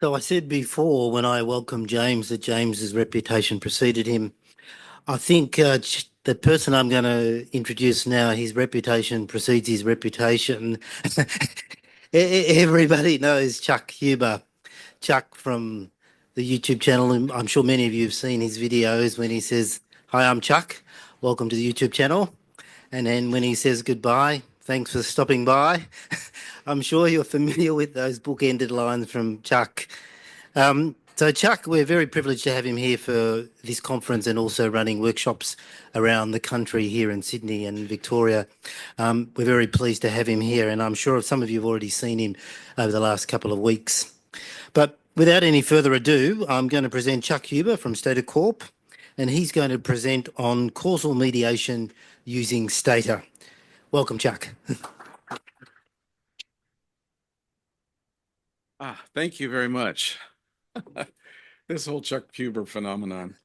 So I said before when I welcomed James that James's reputation preceded him. I think the person I'm going to introduce now, his reputation precedes his reputation. Everybody knows Chuck Huber. Chuck from the YouTube channel, and I'm sure many of you have seen his videos when he says, "Hi, I'm Chuck. Welcome to the YouTube channel." And then when he says goodbye, thanks for stopping by. I'm sure you're familiar with those book-ended lines from Chuck. So Chuck, we're very privileged to have him here for this conference and also running workshops around the country here in Sydney and Victoria. We're very pleased to have him here, and I'm sure some of you have already seen him over the last couple of weeks. But without any further ado, I'm going to present Chuck Huber from Stata Corp, and he's going to present on causal mediation using Stata. Welcome, Chuck. Thank you very much. This whole Chuck Huber phenomenon.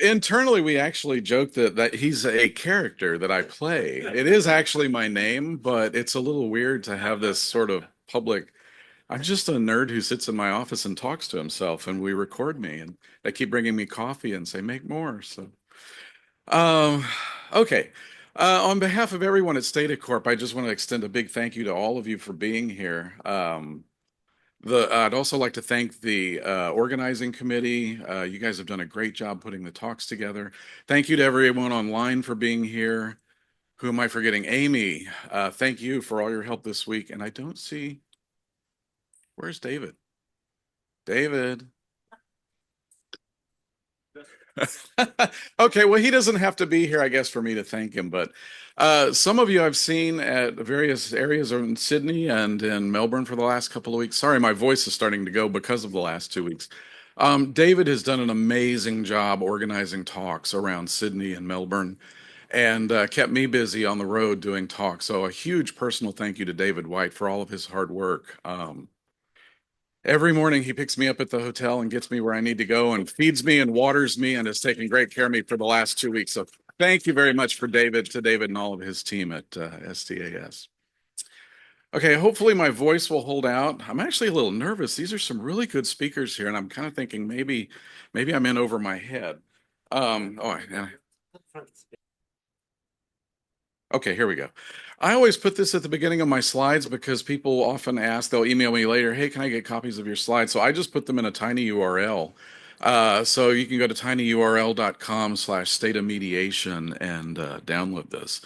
Internally we actually joke that he's a character that I play. It is actually my name, but it's a little weird to have this sort of public. I'm just a nerd who sits in my office and talks to himself, and we record me, and they keep bringing me coffee and say make more. So, um, okay. On behalf of everyone at Stata Corp, I just want to extend a big thank you to all of you for being here. I'd also like to thank the organizing committee. You guys have done a great job putting the talks together. Thank you to everyone online for being here. Who am I forgetting? Amy, thank you for all your help this week. And I don't see, where's David? David. Okay, well, he doesn't have to be here, I guess, for me to thank him. But some of you I've seen at various areas in Sydney and in Melbourne for the last couple of weeks. Sorry, my voice is starting to go because of the last 2 weeks. David has done an amazing job organizing talks around Sydney and Melbourne and kept me busy on the road doing talks. So a huge personal thank you to David White for all of his hard work. Every morning he picks me up at the hotel and gets me where I need to go and feeds me and waters me and has taken great care of me for the last 2 weeks. So thank you very much to David and all of his team at STAS. Okay, hopefully my voice will hold out. I'm actually a little nervous. These are some really good speakers here, and I'm kind of thinking maybe I'm in over my head. Okay, here we go. I always put this at the beginning of my slides because people often ask, they'll email me later, hey, can I get copies of your slides? So I just put them in a tiny URL. So you can go to tinyurl.com/statamediation and download this.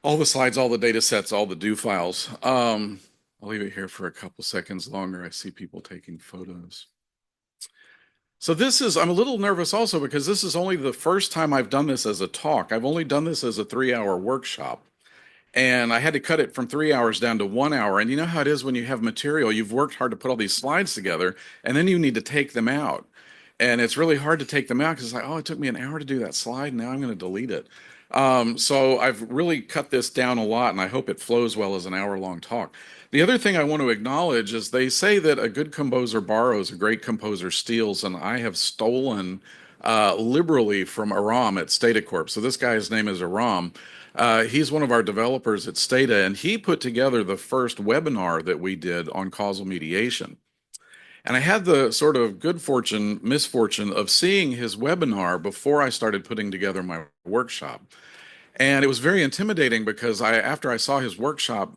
All the slides, all the data sets, all the do files. I'll leave it here for a couple seconds longer. I see people taking photos. So I'm a little nervous also because this is only the first time I've done this as a talk. I've only done this as a 3-hour workshop. And I had to cut it from 3 hours down to 1 hour. And you know how it is when you have material, you've worked hard to put all these slides together, and then you need to take them out. And it's really hard to take them out because it's like, oh, it took me an hour to do that slide. Now I'm going to delete it. So I've really cut this down a lot, and I hope it flows well as an hour-long talk. The other thing I want to acknowledge is they say that a good composer borrows, a great composer steals, and I have stolen liberally from Aram at Stata Corp. So this guy's name is Aram. He's one of our developers at Stata, and he put together the first webinar that we did on causal mediation. And I had the sort of misfortune of seeing his webinar before I started putting together my workshop. And it was very intimidating because after I saw his workshop,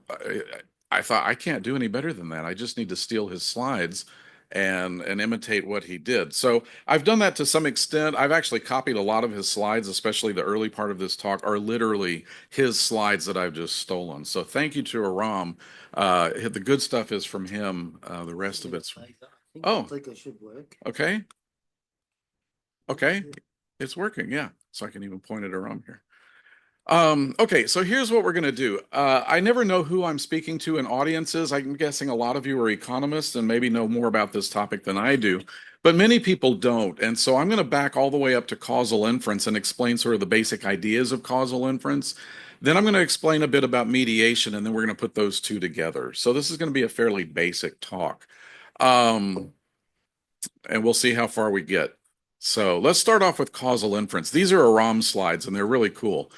I thought I can't do any better than that. I just need to steal his slides and imitate what he did. So I've done that to some extent. I've actually copied a lot of his slides, especially the early part of this talk are literally his slides that I've just stolen. So thank you to Aram. The good stuff is from him. The rest of it's from... Oh, should work. Okay. Okay. It's working. Yeah. So I can even point it around here. Okay, so here's what we're going to do. I never know who I'm speaking to in audiences. I'm guessing a lot of you are economists and maybe know more about this topic than I do, but many people don't. And so I'm going to back all the way up to causal inference and explain sort of the basic ideas of causal inference. Then I'm going to explain a bit about mediation, and then we're going to put those two together. So this is going to be a fairly basic talk. And we'll see how far we get. So let's start off with causal inference. These are Aram slides, and they're really cool.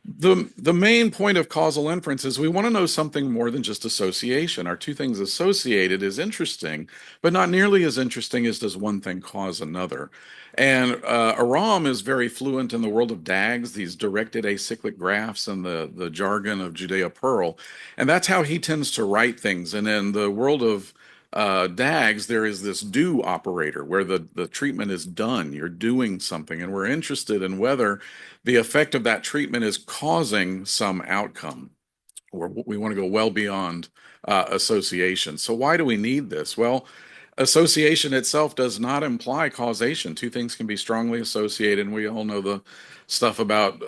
The main point of causal inference is we want to know something more than just association. Are two things associated is interesting, but not nearly as interesting as does one thing cause another. And Aram is very fluent in the world of DAGs, these directed acyclic graphs, and the jargon of Judea-Pearl. And that's how he tends to write things. And in the world of DAGs, there is this do operator where the treatment is done. You're doing something, and we're interested in whether the effect of that treatment is causing some outcome, or we want to go well beyond association. So why do we need this? Well, association itself does not imply causation. Two things can be strongly associated, and we all know the stuff about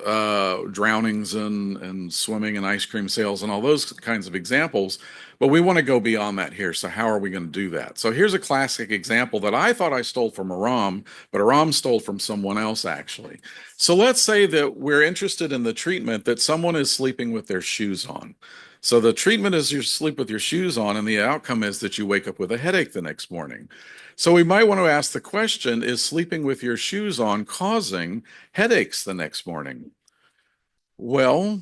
drownings and swimming and ice cream sales and all those kinds of examples. But we want to go beyond that here. So how are we going to do that? So here's a classic example that I thought I stole from Aram, but Aram stole from someone else actually. So let's say that we're interested in the treatment that someone is sleeping with their shoes on. So the treatment is you sleep with your shoes on, and the outcome is that you wake up with a headache the next morning. So we might want to ask the question, is sleeping with your shoes on causing headaches the next morning? Well,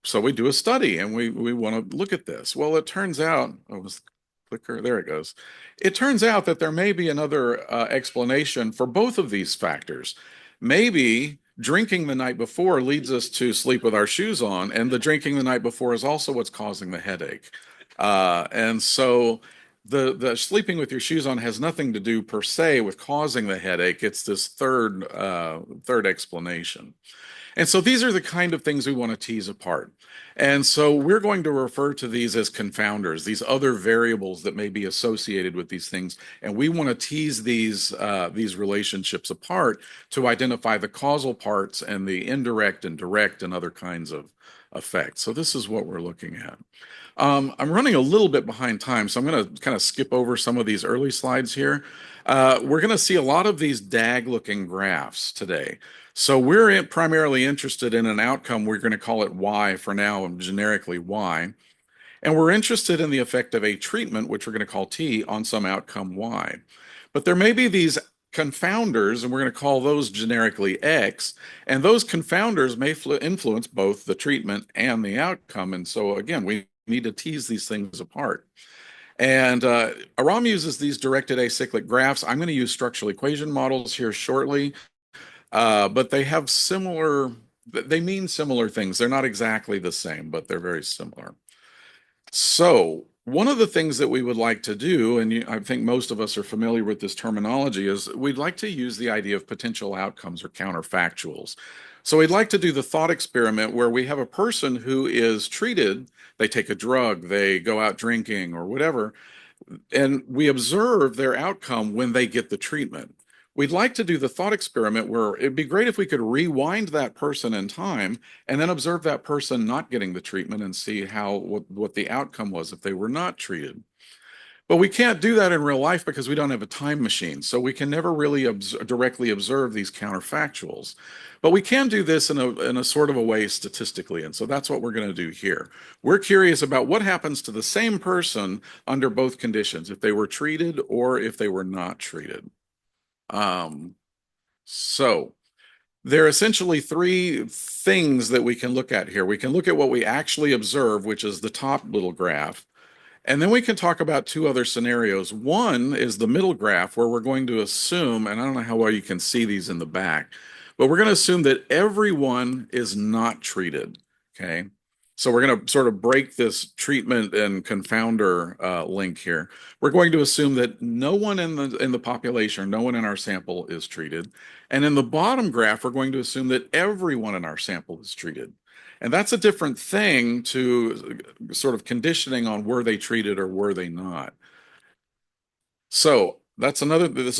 so we do a study and we want to look at this. Well, it turns out, oh, was the clicker, there it goes. It turns out that there may be another explanation for both of these factors. Maybe drinking the night before leads us to sleep with our shoes on, and the drinking the night before is also what's causing the headache. And so the sleeping with your shoes on has nothing to do per se with causing the headache. It's this third explanation. And so these are the kind of things we want to tease apart. And so we're going to refer to these as confounders, these other variables that may be associated with these things. And we want to tease these relationships apart to identify the causal parts and the indirect and direct and other kinds of effects. So this is what we're looking at. I'm running a little bit behind time, so I'm going to kind of skip over some of these early slides here. We're going to see a lot of these DAG-looking graphs today. So we're primarily interested in an outcome. We're going to call it Y for now, and generically Y. And we're interested in the effect of a treatment, which we're going to call T, on some outcome Y. But there may be these confounders, and we're going to call those generically X, and those confounders may influence both the treatment and the outcome. And so, again, we need to tease these things apart. And Aram uses these directed acyclic graphs. I'm going to use structural equation models here shortly, but they mean similar things. They're not exactly the same, but they're very similar. So one of the things that we would like to do, and I think most of us are familiar with this terminology, is we'd like to use the idea of potential outcomes or counterfactuals. So we'd like to do the thought experiment where we have a person who is treated, they take a drug, they go out drinking or whatever, and we observe their outcome when they get the treatment. We'd like to do the thought experiment where it'd be great if we could rewind that person in time and then observe that person not getting the treatment and see what the outcome was if they were not treated. But we can't do that in real life because we don't have a time machine. So we can never really directly observe these counterfactuals. But we can do this in a sort of a way statistically. And so that's what we're going to do here. We're curious about what happens to the same person under both conditions, if they were treated or if they were not treated. So there are essentially three things that we can look at here. We can look at what we actually observe, which is the top little graph. And then we can talk about two other scenarios. One is the middle graph, where we're going to assume, and I don't know how well you can see these in the back, but we're going to assume that everyone is not treated. Okay. So we're going to sort of break this treatment and confounder link here. We're going to assume that no one in the population, no one in our sample is treated. And in the bottom graph, we're going to assume that everyone in our sample is treated. And that's a different thing to sort of conditioning on were they treated or were they not. So this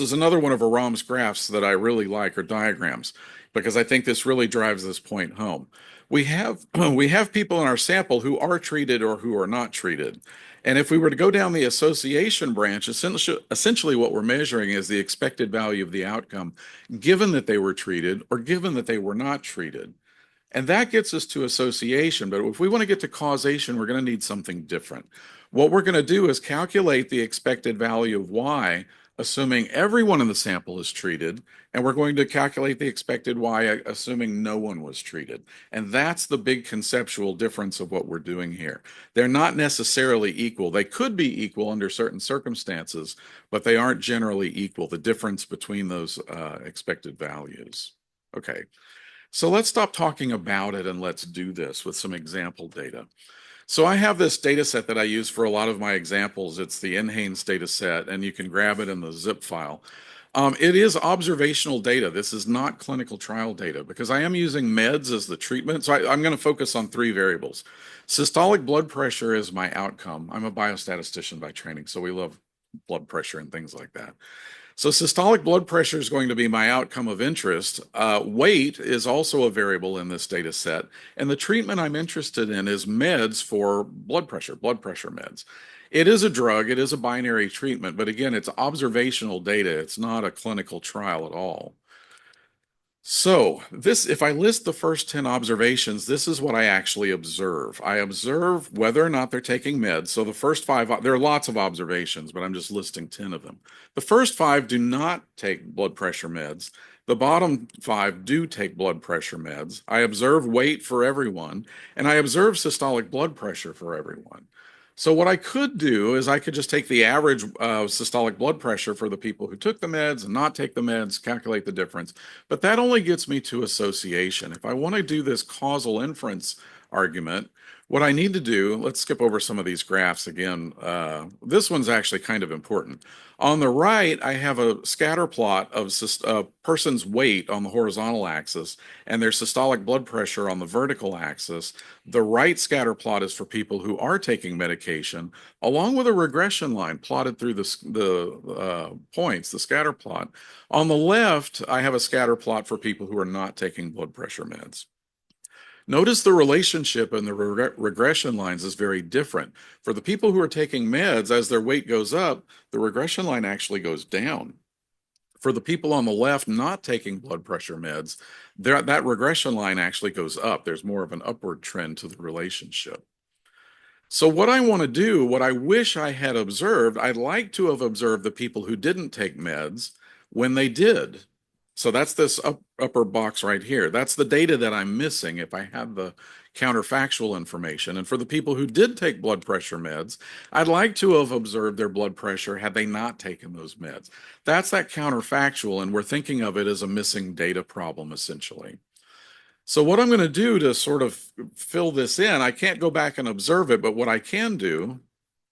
is another one of Aram's graphs that I really like, or diagrams, because I think this really drives this point home. We have people in our sample who are treated or who are not treated. And if we were to go down the association branch, essentially what we're measuring is the expected value of the outcome, given that they were treated or given that they were not treated. And that gets us to association. But if we want to get to causation, we're going to need something different. What we're going to do is calculate the expected value of Y assuming everyone in the sample is treated, and we're going to calculate the expected y, assuming no one was treated. And that's the big conceptual difference of what we're doing here. They're not necessarily equal. They could be equal under certain circumstances, but they aren't generally equal, the difference between those expected values. Okay, so let's stop talking about it and let's do this with some example data. So I have this data set that I use for a lot of my examples. It's the NHANES data set, and you can grab it in the zip file. It is observational data. This is not clinical trial data because I am using meds as the treatment. So I'm going to focus on three variables. Systolic blood pressure is my outcome. I'm a biostatistician by training, so we love blood pressure and things like that. So systolic blood pressure is going to be my outcome of interest. Weight is also a variable in this data set. And the treatment I'm interested in is meds for blood pressure meds. It is a drug, it is a binary treatment, but again, it's observational data. It's not a clinical trial at all. So if I list the first 10 observations, this is what I actually observe. I observe whether or not they're taking meds. So the first 5, there are lots of observations, but I'm just listing 10 of them. The first 5 do not take blood pressure meds. The bottom 5 do take blood pressure meds. I observe weight for everyone, and I observe systolic blood pressure for everyone. So what I could do is I could just take the average systolic blood pressure for the people who took the meds and not take the meds, calculate the difference. But that only gets me to association. If I want to do this causal inference argument, what I need to do, let's skip over some of these graphs again. This one's actually kind of important. On the right, I have a scatter plot of a person's weight on the horizontal axis and their systolic blood pressure on the vertical axis. The right scatter plot is for people who are taking medication, along with a regression line plotted through the points, the scatter plot. On the left, I have a scatter plot for people who are not taking blood pressure meds. Notice the relationship in the regression lines is very different. For the people who are taking meds, as their weight goes up, the regression line actually goes down. For the people on the left not taking blood pressure meds, that regression line actually goes up. There's more of an upward trend to the relationship. So what I want to do, what I wish I had observed, I'd like to have observed the people who didn't take meds when they did. So that's this upper box right here. That's the data that I'm missing if I had the counterfactual information. And for the people who did take blood pressure meds, I'd like to have observed their blood pressure had they not taken those meds. That's that counterfactual, and we're thinking of it as a missing data problem, essentially. So what I'm going to do to sort of fill this in, I can't go back and observe it, but what I can do,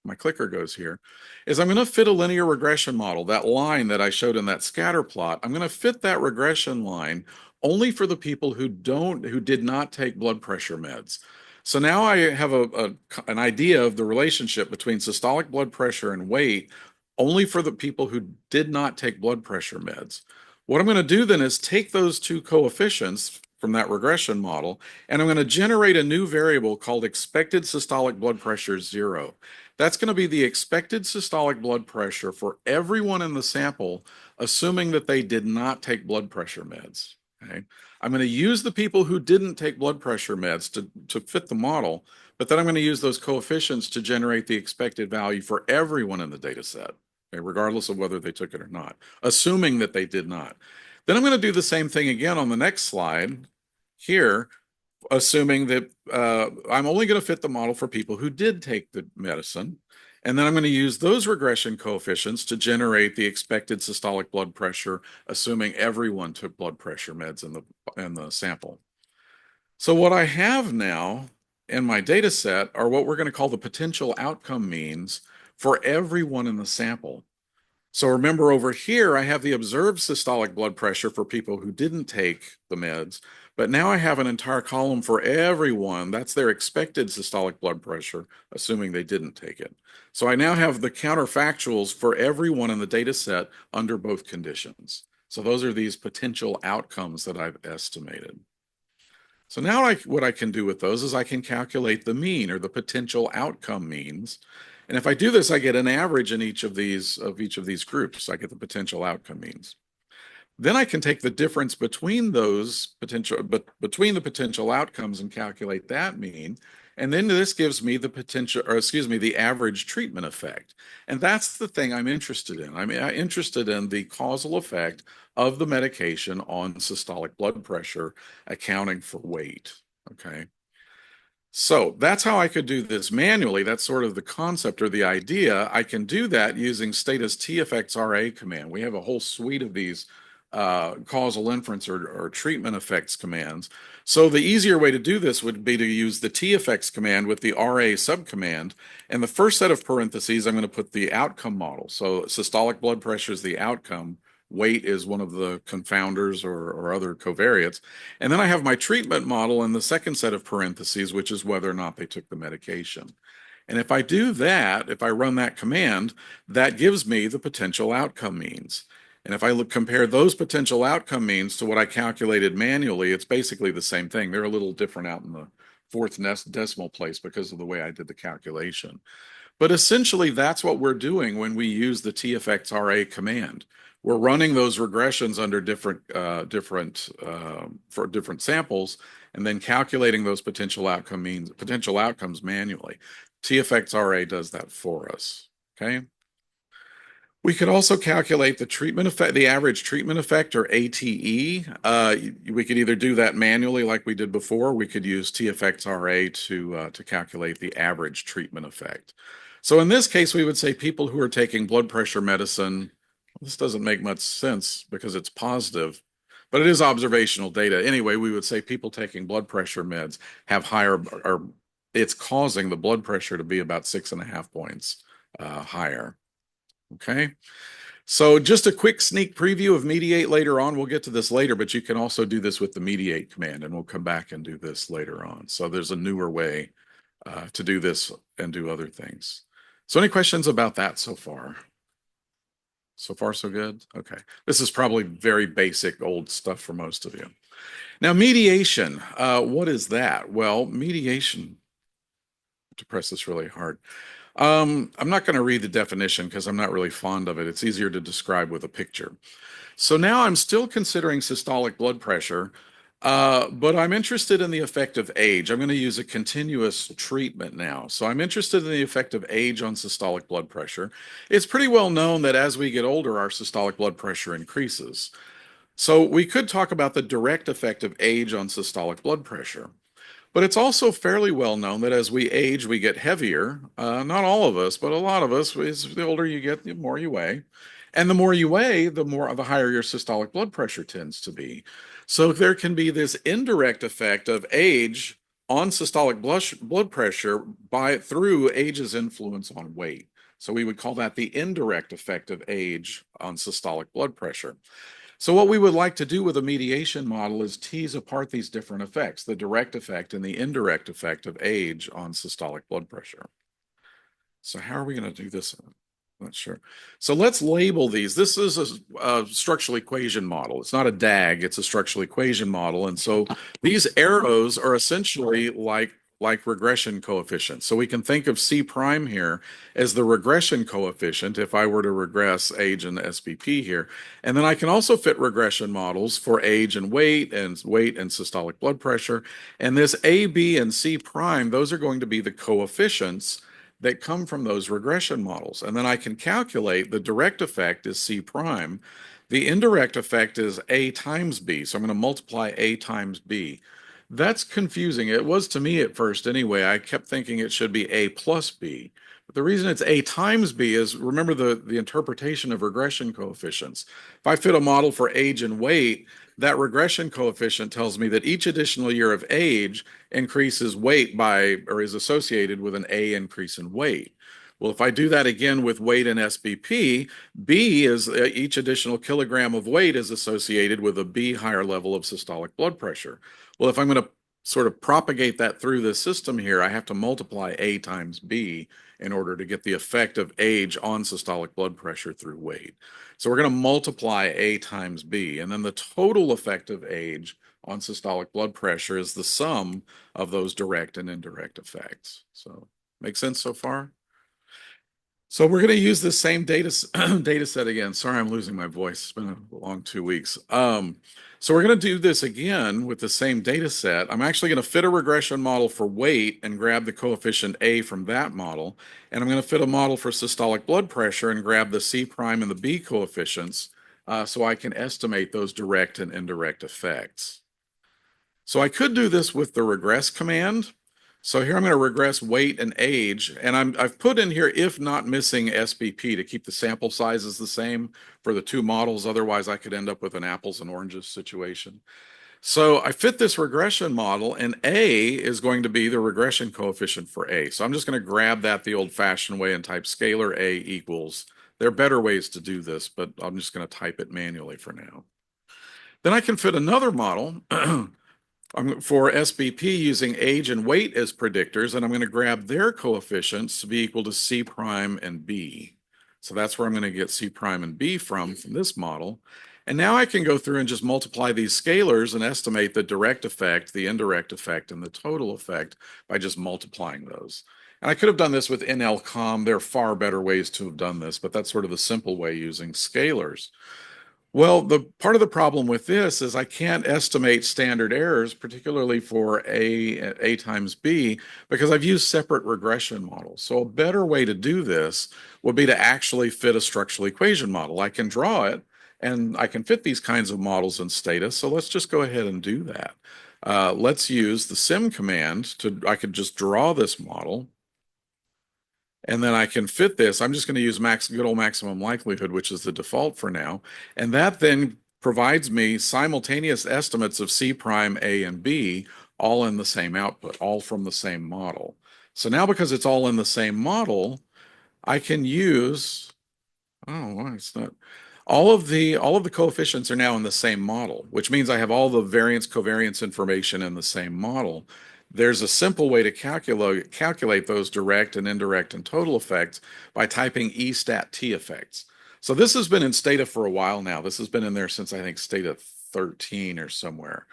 my clicker goes here, is I'm going to fit a linear regression model, that line that I showed in that scatter plot. I'm going to fit that regression line only for the people who did not take blood pressure meds. So now I have an idea of the relationship between systolic blood pressure and weight only for the people who did not take blood pressure meds. What I'm going to do then is take those two coefficients from that regression model, and I'm going to generate a new variable called expected systolic blood pressure 0. That's going to be the expected systolic blood pressure for everyone in the sample, assuming that they did not take blood pressure meds. Okay? I'm going to use the people who didn't take blood pressure meds to fit the model, but then I'm going to use those coefficients to generate the expected value for everyone in the data set, okay, regardless of whether they took it or not, assuming that they did not. Then I'm going to do the same thing again on the next slide here, assuming that I'm only going to fit the model for people who did take the medicine. And then I'm going to use those regression coefficients to generate the expected systolic blood pressure, assuming everyone took blood pressure meds in the sample. So what I have now in my data set are what we're going to call the potential outcome means for everyone in the sample. So remember over here, I have the observed systolic blood pressure for people who didn't take the meds, but now I have an entire column for everyone. That's their expected systolic blood pressure, assuming they didn't take it. So I now have the counterfactuals for everyone in the data set under both conditions. So those are these potential outcomes that I've estimated. So now what I can do with those is I can calculate the mean, or the potential outcome means. And if I do this, I get an average in each of these groups. I get the potential outcome means. Then I can take the difference between the potential outcomes and calculate that mean. And then this gives me the potential, or excuse me, the average treatment effect. And that's the thing I'm interested in. I'm interested in the causal effect of the medication on systolic blood pressure, accounting for weight. Okay. So that's how I could do this manually. That's sort of the concept or the idea. I can do that using Stata's TFXRA command. We have a whole suite of these causal inference or treatment effects commands. So the easier way to do this would be to use the TFX command with the RA subcommand. And the first set of parentheses, I'm going to put the outcome model. So systolic blood pressure is the outcome. Weight is one of the confounders or other covariates. And then I have my treatment model in the second set of parentheses, which is whether or not they took the medication. And if I do that, if I run that command, that gives me the potential outcome means. And if I compare those potential outcome means to what I calculated manually, it's basically the same thing. They're a little different out in the fourth decimal place because of the way I did the calculation. But essentially, that's what we're doing when we use the TFXRA command. We're running those regressions under for different samples, and then calculating those potential outcomes manually. TFXRA does that for us. Okay. We could also calculate the treatment effect, the average treatment effect, or ATE. We could either do that manually like we did before. We could use TFXRA to calculate the average treatment effect. So in this case, we would say people who are taking blood pressure medicine, this doesn't make much sense because it's positive, but it is observational data. Anyway, we would say people taking blood pressure meds have higher, or it's causing the blood pressure to be about 6.5 points higher. Okay. So just a quick sneak preview of mediate later on. We'll get to this later, but you can also do this with the mediate command, and we'll come back and do this later on. So there's a newer way to do this and do other things. So any questions about that so far? So far, so good? Okay. This is probably very basic old stuff for most of you. Now, mediation, what is that? Well, mediation, to press this really hard. I'm not going to read the definition because I'm not really fond of it. It's easier to describe with a picture. So now I'm still considering systolic blood pressure, but I'm interested in the effect of age. I'm going to use a continuous treatment now. So I'm interested in the effect of age on systolic blood pressure. It's pretty well known that as we get older, our systolic blood pressure increases. So we could talk about the direct effect of age on systolic blood pressure. But it's also fairly well known that as we age, we get heavier. Not all of us, but a lot of us. As the older you get, the more you weigh. And the more you weigh, the higher your systolic blood pressure tends to be. So there can be this indirect effect of age on systolic blood pressure through age's influence on weight. So we would call that the indirect effect of age on systolic blood pressure. So what we would like to do with a mediation model is tease apart these different effects, the direct effect and the indirect effect of age on systolic blood pressure. So how are we going to do this? I'm not sure. So let's label these. This is a structural equation model. It's not a DAG, it's a structural equation model. And so these arrows are essentially like regression coefficients. So we can think of C prime here as the regression coefficient if I were to regress age and SBP here. And then I can also fit regression models for age and weight and systolic blood pressure. And this A, B, and C prime, those are going to be the coefficients that come from those regression models. And then I can calculate the direct effect is C prime. The indirect effect is A times B. So I'm going to multiply A times B. That's confusing. It was to me at first anyway. I kept thinking it should be A plus B. But the reason it's A times B is, remember the interpretation of regression coefficients. If I fit a model for age and weight, that regression coefficient tells me that each additional year of age increases weight by, or is associated with an A increase in weight. Well, if I do that again with weight and SBP, B is each additional kilogram of weight is associated with a B higher level of systolic blood pressure. Well, if I'm going to sort of propagate that through the system here, I have to multiply A times B in order to get the effect of age on systolic blood pressure through weight. So we're going to multiply A times B, and then the total effect of age on systolic blood pressure is the sum of those direct and indirect effects. So make sense so far? So we're going to use the same data set again. Sorry, I'm losing my voice. It's been a long 2 weeks. So we're going to do this again with the same data set. I'm actually going to fit a regression model for weight and grab the coefficient A from that model. And I'm going to fit a model for systolic blood pressure and grab the C prime and the B coefficients so I can estimate those direct and indirect effects. So I could do this with the regress command. So here I'm going to regress weight and age, and I've put in here if not missing SBP to keep the sample sizes the same for the two models. Otherwise, I could end up with an apples and oranges situation. So I fit this regression model, and A is going to be the regression coefficient for A. So I'm just going to grab that the old-fashioned way and type scalar A equals. There are better ways to do this, but I'm just going to type it manually for now. Then I can fit another model for SBP using age and weight as predictors, and I'm going to grab their coefficients to be equal to C prime and B. So that's where I'm going to get C prime and B from this model. And now I can go through and just multiply these scalars and estimate the direct effect, the indirect effect, and the total effect by just multiplying those. And I could have done this with NLCom. There are far better ways to have done this, but that's sort of the simple way using scalars. Well, the part of the problem with this is I can't estimate standard errors, particularly for A times B, because I've used separate regression models. So a better way to do this would be to actually fit a structural equation model. I can draw it, and I can fit these kinds of models in Stata. So let's just go ahead and do that. Let's use the sim command I could just draw this model. And then I can fit this. I'm just going to use good old maximum likelihood, which is the default for now. And that then provides me simultaneous estimates of C prime, A, and B, all in the same output, all from the same model. So now because it's all in the same model, I can use, oh, why it's not, all of the coefficients are now in the same model, which means I have all the variance covariance information in the same model. There's a simple way to calculate those direct and indirect and total effects by typing E stat T effects. So this has been in Stata for a while now. This has been in there since I think Stata 13 or somewhere.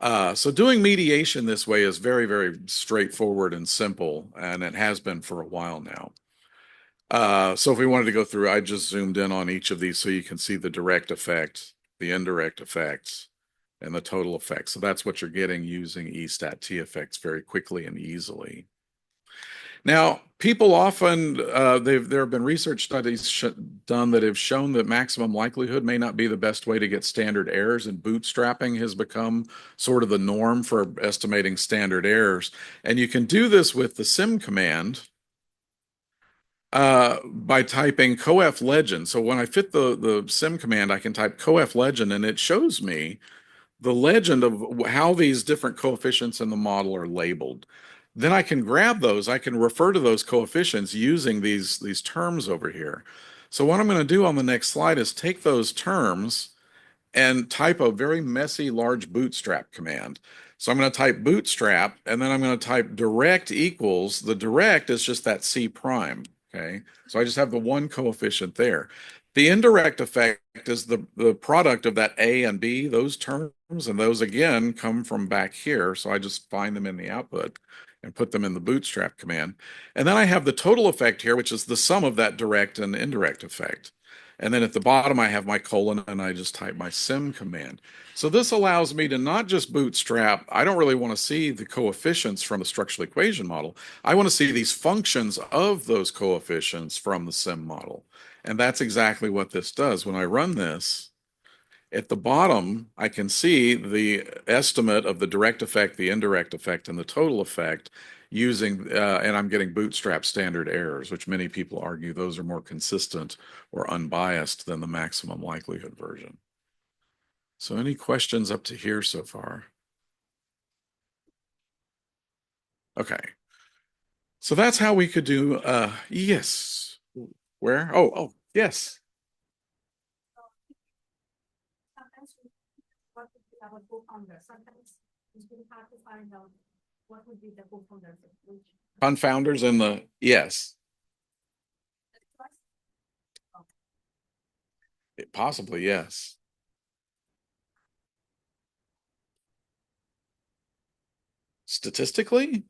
So doing mediation this way is very, very straightforward and simple, and it has been for a while now. So if we wanted to go through, I just zoomed in on each of these so you can see the direct effect, the indirect effects, and the total effect. So that's what you're getting using E stat T effects very quickly and easily. Now, people often, there have been research studies done that have shown that maximum likelihood may not be the best way to get standard errors, and bootstrapping has become sort of the norm for estimating standard errors. And you can do this with the sim command by typing coef legend. So when I fit the sim command, I can type coef legend, and it shows me the legend of how these different coefficients in the model are labeled. Then I can grab those. I can refer to those coefficients using these terms over here. So what I'm going to do on the next slide is take those terms and type a very messy large bootstrap command. So I'm going to type bootstrap, and then I'm going to type direct equals, the direct is just that C prime, okay? So I just have the one coefficient there. The indirect effect is the product of that A and B, those terms, and those again come from back here. So I just find them in the output and put them in the bootstrap command. And then I have the total effect here, which is the sum of that direct and indirect effect. And then at the bottom, I have my colon, and I just type my sim command. So this allows me to not just bootstrap. I don't really want to see the coefficients from the structural equation model. I want to see these functions of those coefficients from the sim model. And that's exactly what this does. When I run this, at the bottom, I can see the estimate of the direct effect, the indirect effect, and the total effect using, and I'm getting bootstrap standard errors, which many people argue those are more consistent or unbiased than the maximum likelihood version. So any questions up to here so far? Okay. So that's how we could do, yes. Where? Oh, yes. Sometimes what would be our co-founder. Sometimes it's really hard to find out what would be the co-founder. Confounders in the, yes. Possibly, yes. Statistically?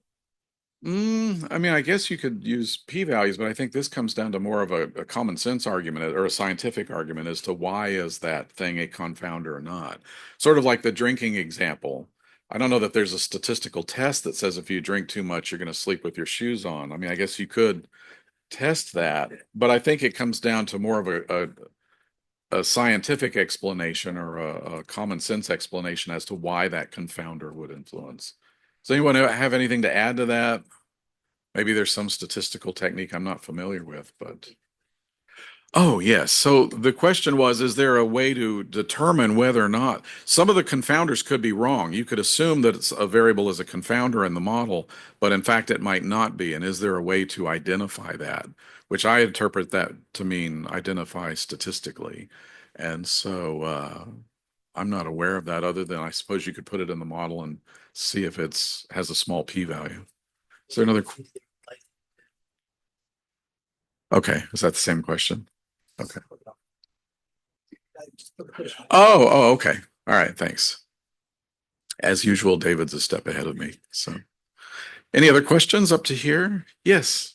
I mean, I guess you could use p-values, but I think this comes down to more of a common sense argument or a scientific argument as to why is that thing a confounder or not. Sort of like the drinking example. I don't know that there's a statistical test that says if you drink too much, you're going to sleep with your shoes on. I mean, I guess you could test that, but I think it comes down to more of a scientific explanation or a common sense explanation as to why that confounder would influence. Does anyone have anything to add to that? Maybe there's some statistical technique I'm not familiar with, but. Oh, yes. So the question was, is there a way to determine whether or not some of the confounders could be wrong? You could assume that it's a variable is a confounder in the model, but in fact it might not be. And is there a way to identify that? Which I interpret that to mean identify statistically. And so I'm not aware of that other than I suppose you could put it in the model and see if it's has a small p-value. Is there another? Okay, is that the same question? Okay. Okay. All right, thanks. As usual, David's a step ahead of me. So, any other questions up to here? Yes.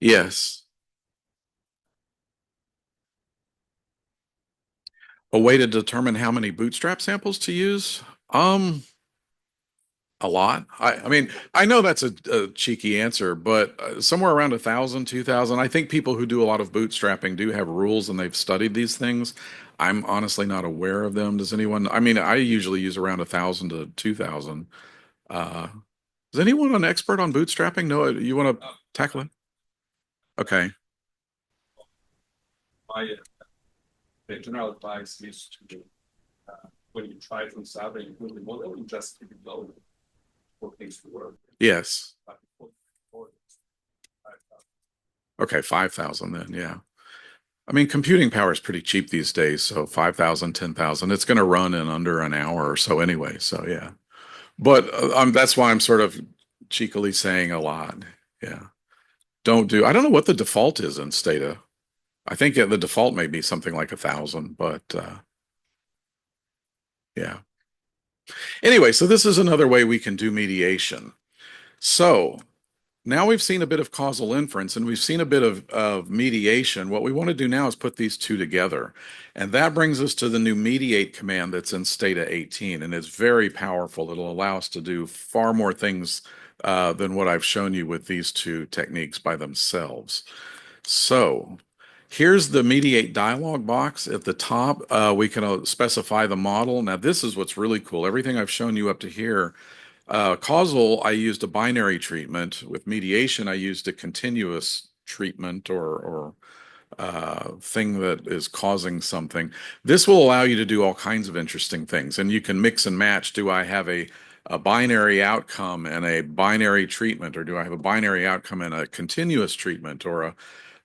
Yes. A way to determine how many bootstrap samples to use? A lot. I mean, I know that's a cheeky answer, but somewhere around 1,000, 2,000. I think people who do a lot of bootstrapping do have rules and they've studied these things. I'm honestly not aware of them. Does anyone? I mean, I usually use around 1,000 to 2,000. Uh, is anyone an expert on bootstrapping? No, you want to tackle it? Okay. My general advice is to, when you try to solve a the model, you just keep it low for things to work. Yes. But Okay, 5,000 then, yeah. I mean, computing power is pretty cheap these days, so 5,000, 10,000. It's going to run in under an hour or so anyway, so yeah. But that's why I'm sort of cheekily saying a lot. Yeah. I don't know what the default is in Stata. I think the default may be something like 1,000, but yeah. Anyway, so this is another way we can do mediation. So now we've seen a bit of causal inference and we've seen a bit of mediation. What we want to do now is put these two together. And that brings us to the new mediate command that's in Stata 18. And it's very powerful. It'll allow us to do far more things than what I've shown you with these two techniques by themselves. So here's the mediate dialog box at the top. We can specify the model. Now, this is what's really cool. Everything I've shown you up to here, causal, I used a binary treatment. With mediation, I used a continuous treatment or thing that is causing something. This will allow you to do all kinds of interesting things. And you can mix and match. Do I have a binary outcome and a binary treatment, or do I have a binary outcome and a continuous treatment,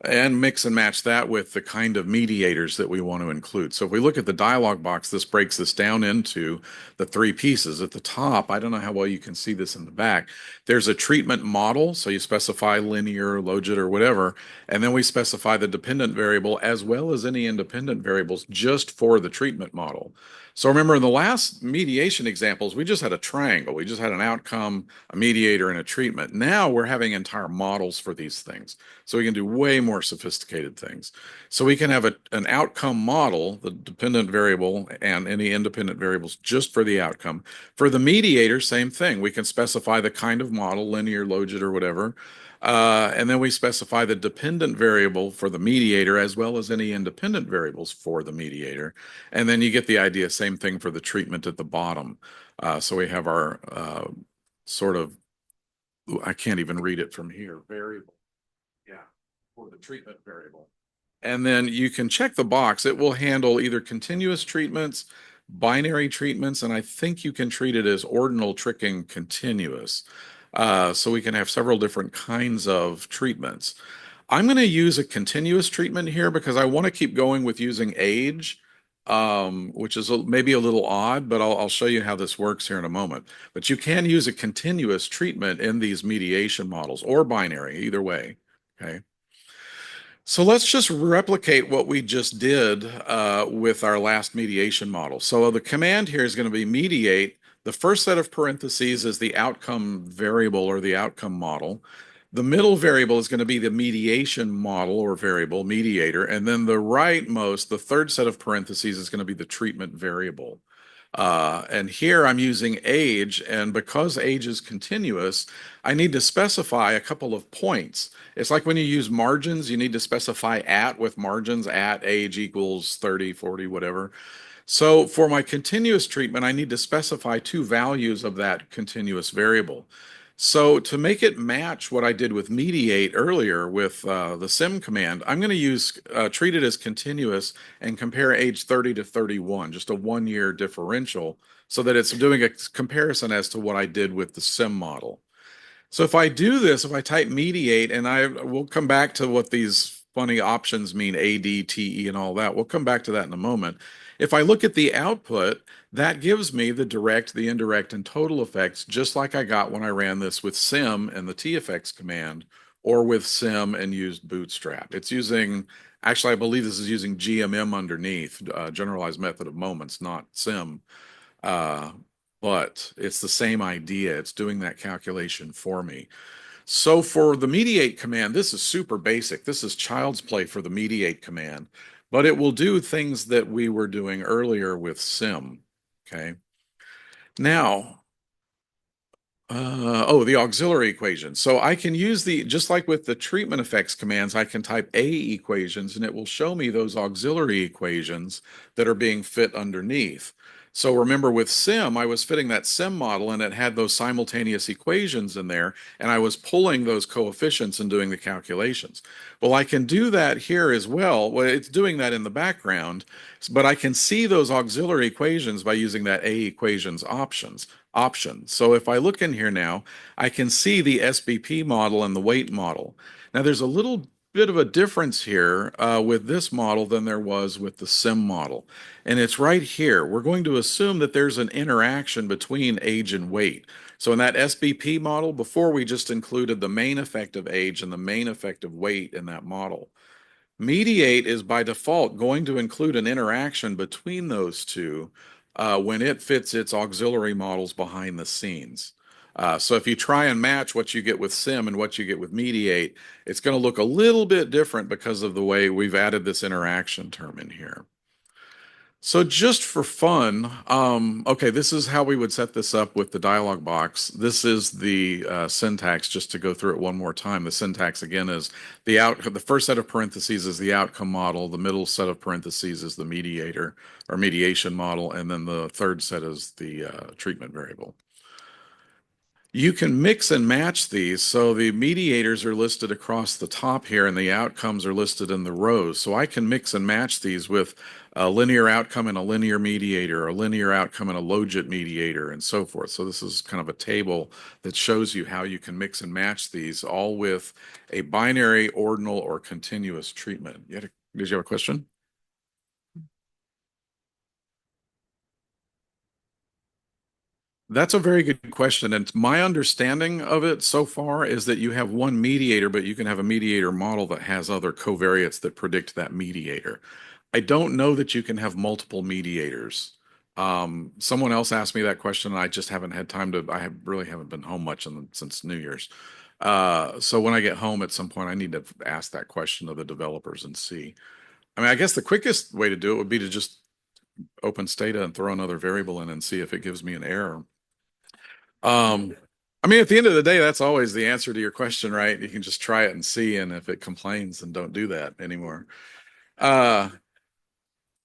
and mix and match that with the kind of mediators that we want to include. So if we look at the dialog box, this breaks this down into the three pieces. At the top, I don't know how well you can see this in the back, there's a treatment model. So you specify linear, logit, or whatever, and then we specify the dependent variable as well as any independent variables just for the treatment model. So remember in the last mediation examples, we just had a triangle. We just had an outcome, a mediator, and a treatment. Now we're having entire models for these things. So we can do way more sophisticated things. So we can have an outcome model, the dependent variable and any independent variables just for the outcome. For the mediator, same thing. We can specify the kind of model, linear, logit, or whatever. And then we specify the dependent variable for the mediator as well as any independent variables for the mediator. And then you get the idea, same thing for the treatment at the bottom. So we have our sort of, I can't even read it from here, variable. Yeah, for the treatment variable. And then you can check the box. It will handle either continuous treatments, binary treatments, and I think you can treat it as ordinal tricking continuous. So we can have several different kinds of treatments. I'm going to use a continuous treatment here because I want to keep going with using age, which is maybe a little odd, but I'll show you how this works here in a moment. But you can use a continuous treatment in these mediation models or binary, either way. Okay. So let's just replicate what we just did with our last mediation model. So the command here is going to be mediate The first set of parentheses is the outcome variable or the outcome model. The middle variable is going to be the mediation model or variable, mediator. And then the rightmost, the third set of parentheses is going to be the treatment variable. And here I'm using age, and because age is continuous, I need to specify a couple of points. It's like when you use margins, you need to specify at with margins, at age equals 30, 40, whatever. So for my continuous treatment, I need to specify two values of that continuous variable. So to make it match what I did with mediate earlier with the sim command, I'm going to use treat it as continuous and compare age 30 to 31, just a 1 year differential, so that it's doing a comparison as to what I did with the sim model. So if I do this, if I type mediate, and we'll come back to what these funny options mean, A, D, T, E, and all that. We'll come back to that in a moment. If I look at the output, that gives me the direct, the indirect, and total effects, just like I got when I ran this with sim and the teffects command, or with sim and used bootstrap. It's using, actually, I believe this is using GMM underneath, generalized method of moments, not sim. But it's the same idea. It's doing that calculation for me. So for the mediate command, this is super basic. This is child's play for the mediate command, but it will do things that we were doing earlier with sim. Okay. Now, the auxiliary equation. So I can use just like with the treatment effects commands, I can type A equations and it will show me those auxiliary equations that are being fit underneath. So remember with sim, I was fitting that sim model and it had those simultaneous equations in there, and I was pulling those coefficients and doing the calculations. Well, I can do that here as well. Well, it's doing that in the background, but I can see those auxiliary equations by using that A equations option. So if I look in here now, I can see the SBP model and the weight model. Now there's a little bit of a difference here with this model than there was with the sim model. And it's right here. We're going to assume that there's an interaction between age and weight. So in that SBP model, before we just included the main effect of age and the main effect of weight in that model. Mediate is by default going to include an interaction between those two when it fits its auxiliary models behind the scenes. So if you try and match what you get with sim and what you get with mediate, it's going to look a little bit different because of the way we've added this interaction term in here. So just for fun, okay, this is how we would set this up with the dialog box. This is the syntax, just to go through it one more time. The syntax again is the first set of parentheses is the outcome model, the middle set of parentheses is the mediator or mediation model, and then the third set is the treatment variable. You can mix and match these. So the mediators are listed across the top here and the outcomes are listed in the rows. So I can mix and match these with a linear outcome and a linear mediator, a linear outcome and a logit mediator, and so forth. So this is kind of a table that shows you how you can mix and match these all with a binary, ordinal, or continuous treatment. Did you have a question? That's a very good question. And my understanding of it so far is that you have one mediator, but you can have a mediator model that has other covariates that predict that mediator. I don't know that you can have multiple mediators. Someone else asked me that question, and I just haven't had time really haven't been home much since New Year's. So when I get home at some point, I need to ask that question of the developers and see. I mean, I guess the quickest way to do it would be to just open Stata and throw another variable in and see if it gives me an error. I mean, at the end of the day, that's always the answer to your question, right? You can just try it and see, and if it complains, then don't do that anymore. But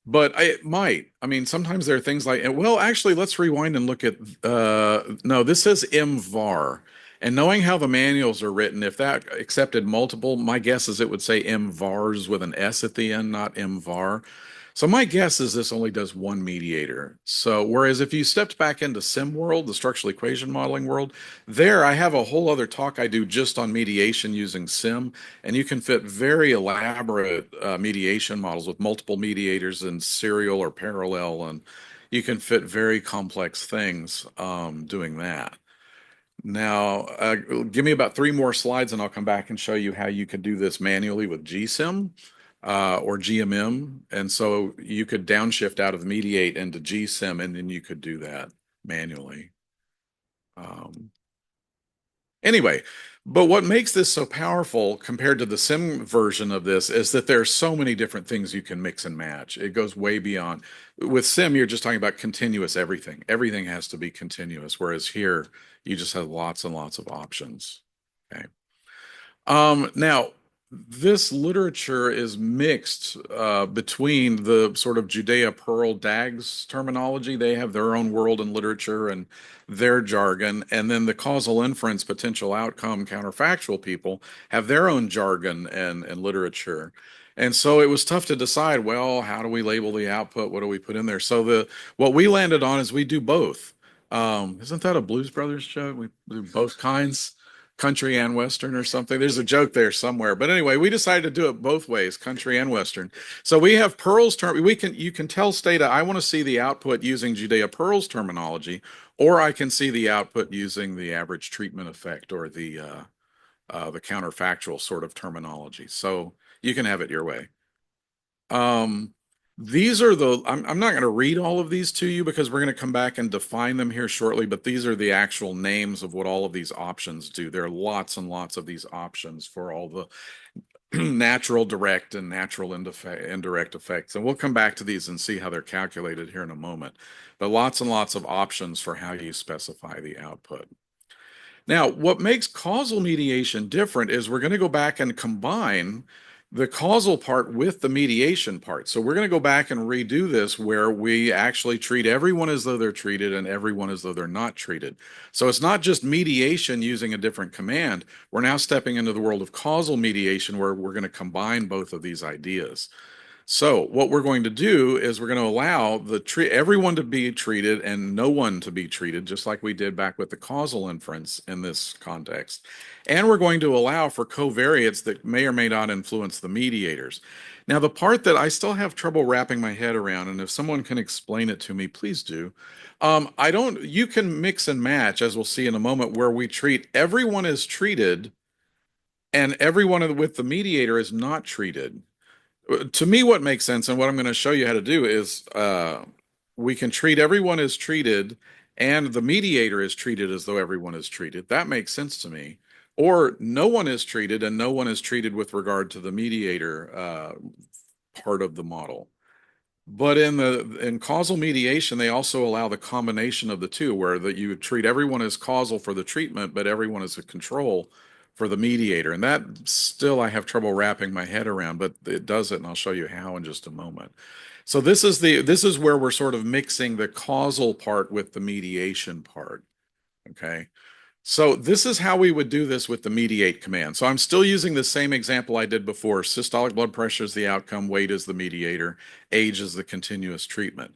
it might. I mean, sometimes there are things like, well, actually, let's rewind and look at, no, this says mvar. And knowing how the manuals are written, if that accepted multiple, my guess is it would say mvars with an S at the end, not mvar. So my guess is this only does one mediator. So whereas if you stepped back into sim world, the structural equation modeling world, there I have a whole other talk I do just on mediation using sim, and you can fit very elaborate mediation models with multiple mediators and serial or parallel, and you can fit very complex things doing that. Now, give me about 3 more slides and I'll come back and show you how you could do this manually with GSIM or GMM. And so you could downshift out of mediate into GSIM and then you could do that manually. Anyway, but what makes this so powerful compared to the sim version of this is that there are so many different things you can mix and match. It goes way beyond. With sim, you're just talking about continuous everything. Everything has to be continuous, whereas here you just have lots and lots of options. Okay. Now, this literature is mixed between the sort of Judea-Pearl Dags terminology. They have their own world and literature and their jargon, and then the causal inference, potential outcome, counterfactual people have their own jargon and literature. And so it was tough to decide, well, how do we label the output? What do we put in there? So what we landed on is we do both. Isn't that a Blues Brothers joke? We do both kinds, country and western or something. There's a joke there somewhere. But anyway, we decided to do it both ways, country and western. So we have Pearl's term. You can tell Stata, I want to see the output using Judea Pearl's terminology, or I can see the output using the average treatment effect or the counterfactual sort of terminology. So you can have it your way. These are I'm not going to read all of these to you because we're going to come back and define them here shortly, but these are the actual names of what all of these options do. There are lots and lots of these options for all the natural direct and natural indirect effects. And we'll come back to these and see how they're calculated here in a moment. But lots and lots of options for how you specify the output. Now, what makes causal mediation different is we're going to go back and combine the causal part with the mediation part. So we're going to go back and redo this where we actually treat everyone as though they're treated and everyone as though they're not treated. So it's not just mediation using a different command. We're now stepping into the world of causal mediation where we're going to combine both of these ideas. So what we're going to do is we're going to allow everyone to be treated and no one to be treated, just like we did back with the causal inference in this context. And we're going to allow for covariates that may or may not influence the mediators. Now, the part that I still have trouble wrapping my head around, and if someone can explain it to me, please do. You can mix and match, as we'll see in a moment, where we treat everyone as treated and everyone with the mediator is not treated. To me, what makes sense and what I'm going to show you how to do is we can treat everyone as treated and the mediator is treated as though everyone is treated. That makes sense to me. Or no one is treated and no one is treated with regard to the mediator part of the model. But in causal mediation, they also allow the combination of the two, where that you treat everyone as causal for the treatment, but everyone as a control for the mediator. And that still I have trouble wrapping my head around, but it does it, and I'll show you how in just a moment. So this is where we're sort of mixing the causal part with the mediation part. Okay. So this is how we would do this with the mediate command. So I'm still using the same example I did before. Systolic blood pressure is the outcome, weight is the mediator, age is the continuous treatment.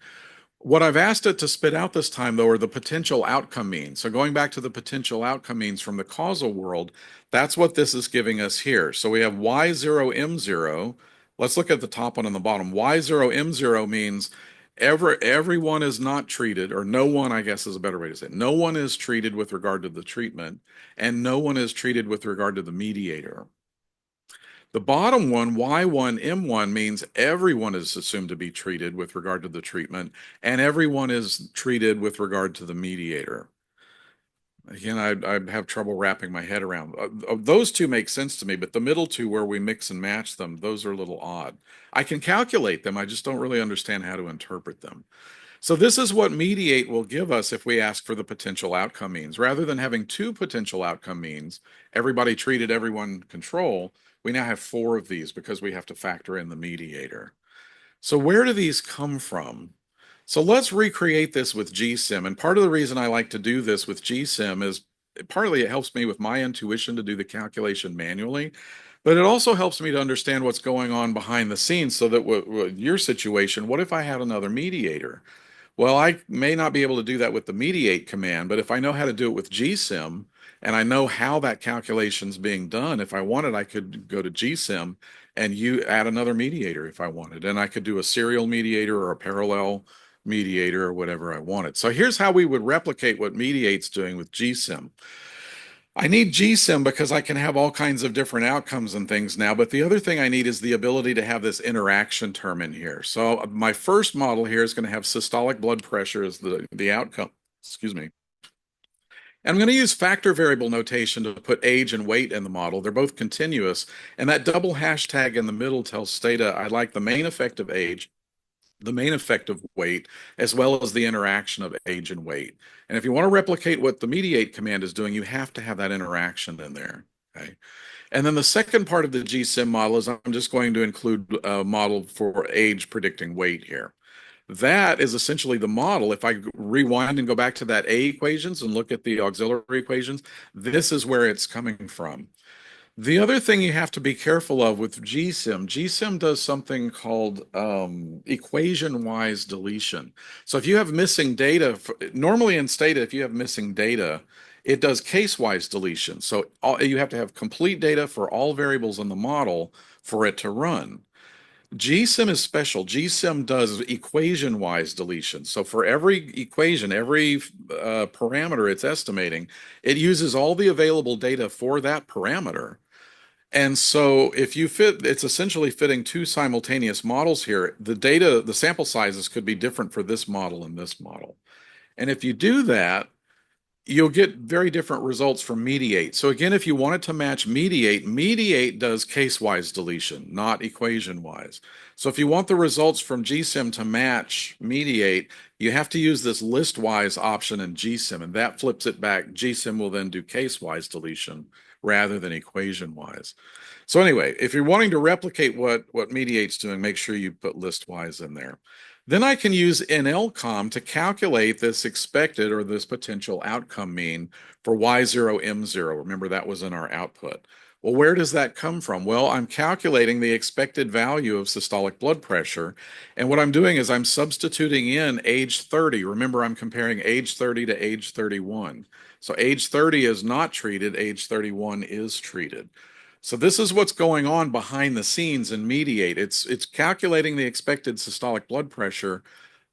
What I've asked it to spit out this time, though, are the potential outcome means. So going back to the potential outcome means from the causal world, that's what this is giving us here. So we have Y0, M0. Let's look at the top one and the bottom. Y0, M0 means everyone is not treated, or no one, I guess is a better way to say it. No one is treated with regard to the treatment, and no one is treated with regard to the mediator. The bottom one, Y1, M1, means everyone is assumed to be treated with regard to the treatment, and everyone is treated with regard to the mediator. Again, I have trouble wrapping my head around. Those two make sense to me, but the middle two where we mix and match them, those are a little odd. I can calculate them, I just don't really understand how to interpret them. So this is what mediate will give us if we ask for the potential outcome means. Rather than having two potential outcome means, everybody treated, everyone control, we now have 4 of these because we have to factor in the mediator. So where do these come from? So let's recreate this with GSIM. And part of the reason I like to do this with GSIM is partly it helps me with my intuition to do the calculation manually, but it also helps me to understand what's going on behind the scenes so that with your situation, what if I had another mediator? Well, I may not be able to do that with the mediate command, but if I know how to do it with GSIM and I know how that calculation is being done, if I wanted, I could go to GSIM and you add another mediator if I wanted, and I could do a serial mediator or a parallel mediator or whatever I wanted. So here's how we would replicate what mediate's doing with GSIM. I need GSIM because I can have all kinds of different outcomes and things now, but the other thing I need is the ability to have this interaction term in here. So my first model here is going to have systolic blood pressure as the outcome, excuse me. And I'm going to use factor variable notation to put age and weight in the model. They're both continuous. And that double hashtag in the middle tells Stata I like the main effect of age, the main effect of weight, as well as the interaction of age and weight. And if you want to replicate what the mediate command is doing, you have to have that interaction in there. Okay. And then the second part of the GSIM model is I'm just going to include a model for age predicting weight here. That is essentially the model. If I rewind and go back to that A equations and look at the auxiliary equations, this is where it's coming from. The other thing you have to be careful of with GSIM does something called equation-wise deletion. So if you have missing data, normally in Stata, if you have missing data, it does case-wise deletion. So you have to have complete data for all variables in the model for it to run. GSIM is special. GSIM does equation-wise deletion. So for every equation, every parameter it's estimating, it uses all the available data for that parameter. And so if you fit, it's essentially fitting two simultaneous models here. The data, the sample sizes could be different for this model and this model. And if you do that, you'll get very different results from mediate. So again, if you wanted to match mediate does case-wise deletion, not equation-wise. So if you want the results from GSIM to match mediate, you have to use this list-wise option in GSIM, and that flips it back. GSIM will then do case-wise deletion rather than equation-wise. So anyway, if you're wanting to replicate what mediate's doing, make sure you put list-wise in there. Then I can use NLCOM to calculate this expected or this potential outcome mean for Y0, M0. Remember that was in our output. Well, where does that come from? Well, I'm calculating the expected value of systolic blood pressure. And what I'm doing is I'm substituting in age 30. Remember, I'm comparing age 30 to age 31. So age 30 is not treated, age 31 is treated. So this is what's going on behind the scenes in mediate. It's calculating the expected systolic blood pressure,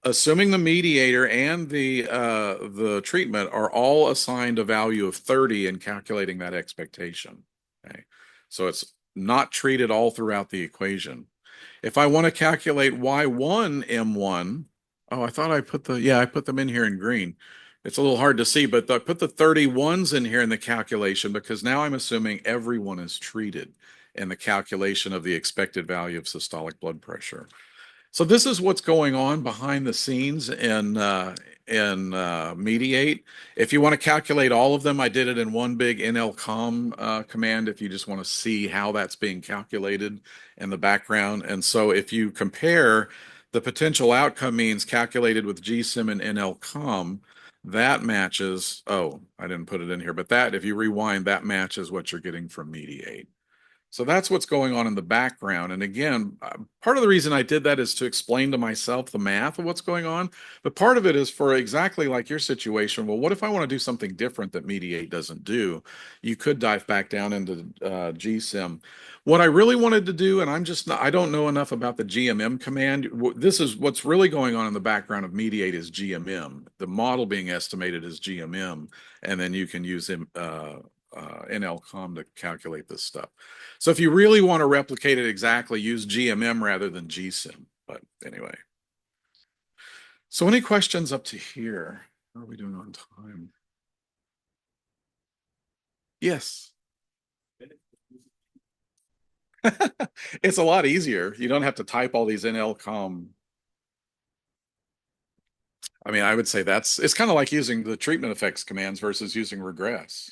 assuming the mediator and the treatment are all assigned a value of 30 and calculating that expectation. Okay, so it's not treated all throughout the equation. If I want to calculate Y1 M1, oh, I thought I put I put them in here in green. It's a little hard to see, but I put the 31s in here in the calculation because now I'm assuming everyone is treated in the calculation of the expected value of systolic blood pressure. So this is what's going on behind the scenes in Mediate. If you want to calculate all of them, I did it in one big NLCOM command if you just want to see how that's being calculated in the background. And so if you compare the potential outcome means calculated with GSIM and NLCOM, that matches, oh, I didn't put it in here, but that, if you rewind, that matches what you're getting from Mediate. So that's what's going on in the background. And again, part of the reason I did that is to explain to myself the math of what's going on. But part of it is for exactly like your situation. Well, what if I want to do something different that Mediate doesn't do? You could dive back down into GSIM. What I really wanted to do, and I don't know enough about the GMM command. This is what's really going on in the background of Mediate is GMM. The model being estimated is GMM, and then you can use NLCOM to calculate this stuff. So if you really want to replicate it exactly, use GMM rather than GSIM. But anyway. So any questions up to here? How are we doing on time? Yes. It's a lot easier. You don't have to type all these NLCOM. I mean, I would say it's kind of like using the treatment effects commands versus using regress.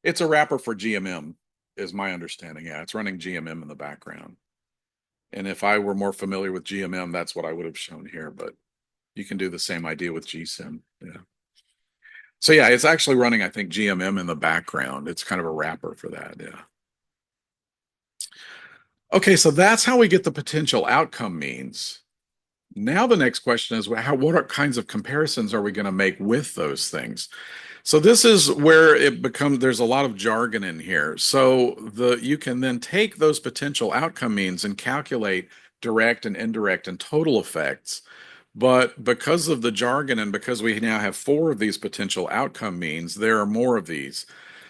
It's a wrapper for GMM, is my understanding. Yeah, it's running GMM in the background. And if I were more familiar with GMM, that's what I would have shown here, but you can do the same idea with GSIM. Yeah. So yeah, it's actually running, I think, GMM in the background. It's kind of a wrapper for that. Yeah. Okay, so that's how we get the potential outcome means. Now the next question is, what kinds of comparisons are we going to make with those things? So this is where there's a lot of jargon in here. So you can then take those potential outcome means and calculate direct and indirect and total effects. But because of the jargon and because we now have 4 of these potential outcome means, there are more of these.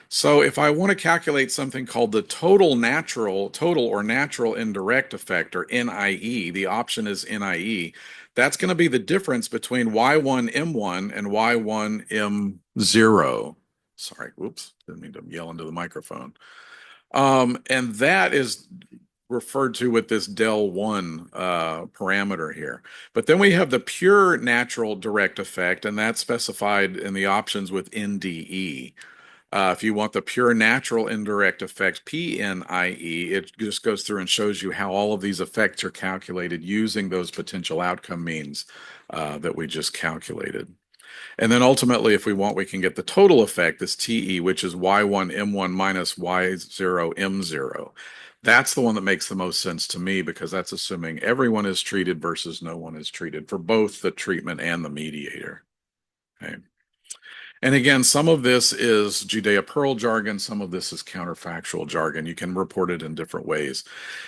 So if I want to calculate something called the total or natural indirect effect, or NIE, the option is NIE. That's going to be the difference between Y1M1 and Y1M0. Sorry, whoops, didn't mean to yell into the microphone. And that is referred to with this del1 parameter here. But then we have the pure natural direct effect, and that's specified in the options with NDE. If you want the pure natural indirect effect, PNIE, it just goes through and shows you how all of these effects are calculated using those potential outcome means that we just calculated. And then ultimately, if we want, we can get the total effect, this TE, which is Y1M1 minus Y0M0. That's the one that makes the most sense to me because that's assuming everyone is treated versus no one is treated for both the treatment and the mediator. Okay. And again, some of this is Judea-Pearl jargon, some of this is counterfactual jargon. You can report it in different ways.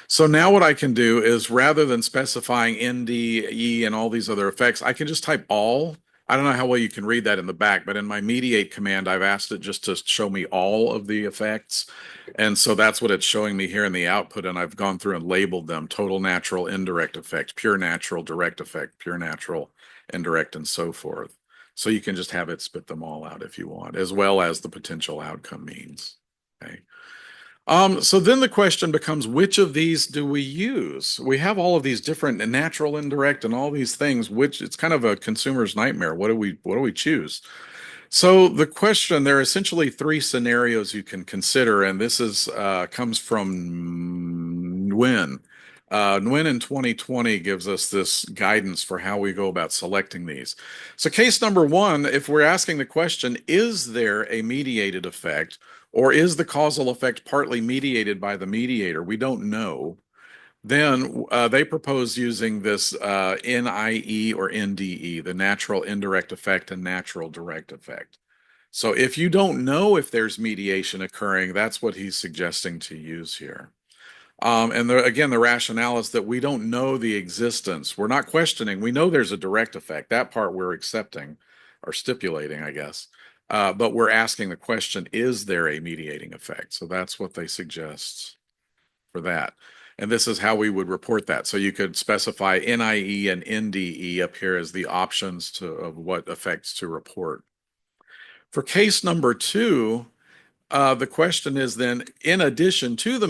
So now what I can do is rather than specifying NDE and all these other effects, I can just type all. I don't know how well you can read that in the back, but in my mediate command, I've asked it just to show me all of the effects. And so that's what it's showing me here in the output. And I've gone through and labeled them: total natural indirect effect, pure natural direct effect, pure natural indirect, and so forth. So you can just have it spit them all out if you want, as well as the potential outcome means. Okay. So then the question becomes, which of these do we use? We have all of these different natural, indirect, and all these things, which it's kind of a consumer's nightmare. What do we choose? So the question, there are essentially three scenarios you can consider, and this is comes from Nguyen. Nguyen in 2020 gives us this guidance for how we go about selecting these. So case number one, if we're asking the question, is there a mediated effect, or is the causal effect partly mediated by the mediator? We don't know. Then they propose using this NIE or NDE, the natural indirect effect and natural direct effect. So if you don't know if there's mediation occurring, that's what he's suggesting to use here. And again, the rationale is that we don't know the existence. We're not questioning. We know there's a direct effect. That part we're accepting or stipulating, I guess. But we're asking the question, is there a mediating effect? So that's what they suggest for that. And this is how we would report that. So you could specify NIE and NDE up here as the options of what effects to report. For case number two, the question is then, in addition to the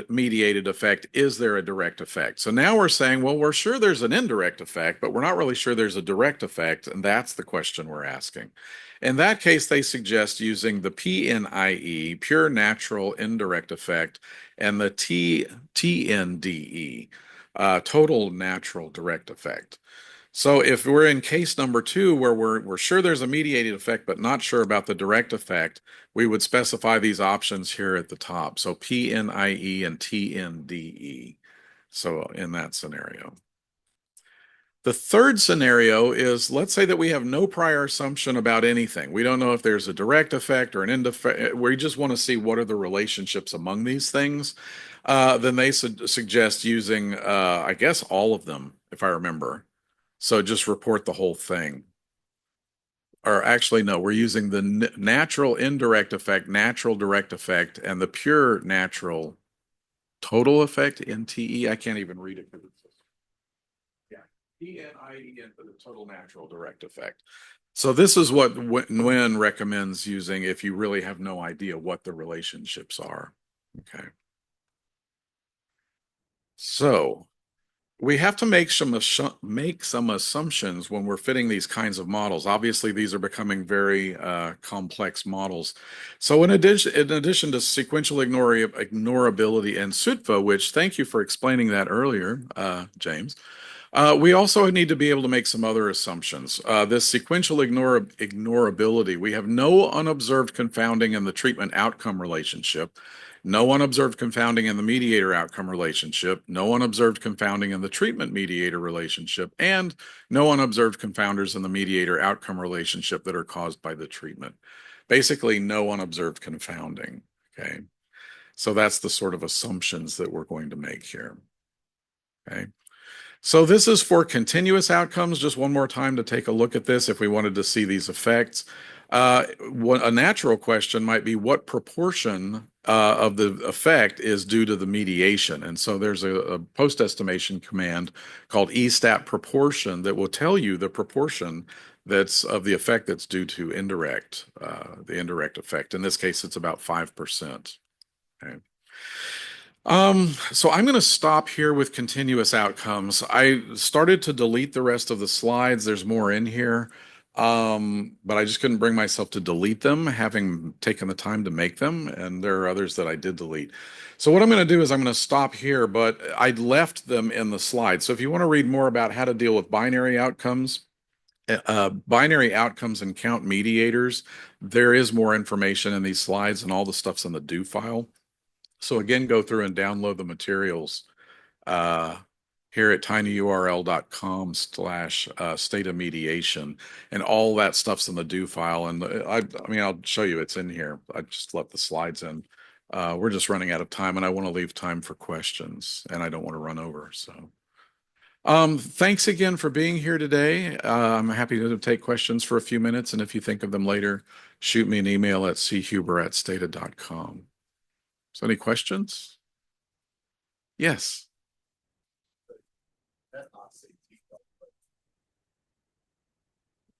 mediated effect, is there a direct effect? So now we're saying, well, we're sure there's an indirect effect, but we're not really sure there's a direct effect, and that's the question we're asking. In that case, they suggest using the PNIE, pure natural indirect effect, and the TNDE, total natural direct effect. So if we're in case number two, where we're sure there's a mediated effect, but not sure about the direct effect, we would specify these options here at the top. So PNIE and TNDE. So in that scenario. The third scenario is, let's say that we have no prior assumption about anything. We don't know if there's a direct effect or an indirect. We just want to see what are the relationships among these things. Then they suggest using, I guess, all of them, if I remember. So just report the whole thing. Or actually, no, we're using the natural indirect effect, natural direct effect, and the pure natural total effect, NTE. I can't even read it. Yeah, PNIE for the total natural direct effect. So this is what Nguyen recommends using if you really have no idea what the relationships are. Okay. So we have to make some assumptions when we're fitting these kinds of models. Obviously, these are becoming very complex models. So in addition to sequential ignorability and SUTFA, which thank you for explaining that earlier, James, we also need to be able to make some other assumptions. This sequential ignorability, we have no unobserved confounding in the treatment outcome relationship, no unobserved confounding in the mediator outcome relationship, no unobserved confounding in the treatment mediator relationship, and no unobserved confounders in the mediator outcome relationship that are caused by the treatment. Basically, no unobserved confounding. Okay. So that's the sort of assumptions that we're going to make here. Okay. So this is for continuous outcomes. Just one more time to take a look at this if we wanted to see these effects. A natural question might be, what proportion of the effect is due to the mediation. And so there's a post-estimation command called estat proportion that will tell you the proportion that's of the effect that's due to the indirect effect. In this case, it's about 5%. Okay. So I'm going to stop here with continuous outcomes. I started to delete the rest of the slides. There's more in here. But I just couldn't bring myself to delete them, having taken the time to make them, and there are others that I did delete. So what I'm going to do is I'm going to stop here, but I left them in the slides. So if you want to read more about how to deal with binary outcomes and count mediators, there is more information in these slides, and all the stuff's in the do file. So again, go through and download the materials here at tinyurl.com/state of mediation, and all that stuff's in the do file. And I mean, I'll show you it's in here. I just left the slides in. We're just running out of time, and I want to leave time for questions, and I don't want to run over. So, thanks again for being here today. I'm happy to take questions for a few minutes, and if you think of them later, shoot me an email at chuber@stata.com. So any questions? Yes.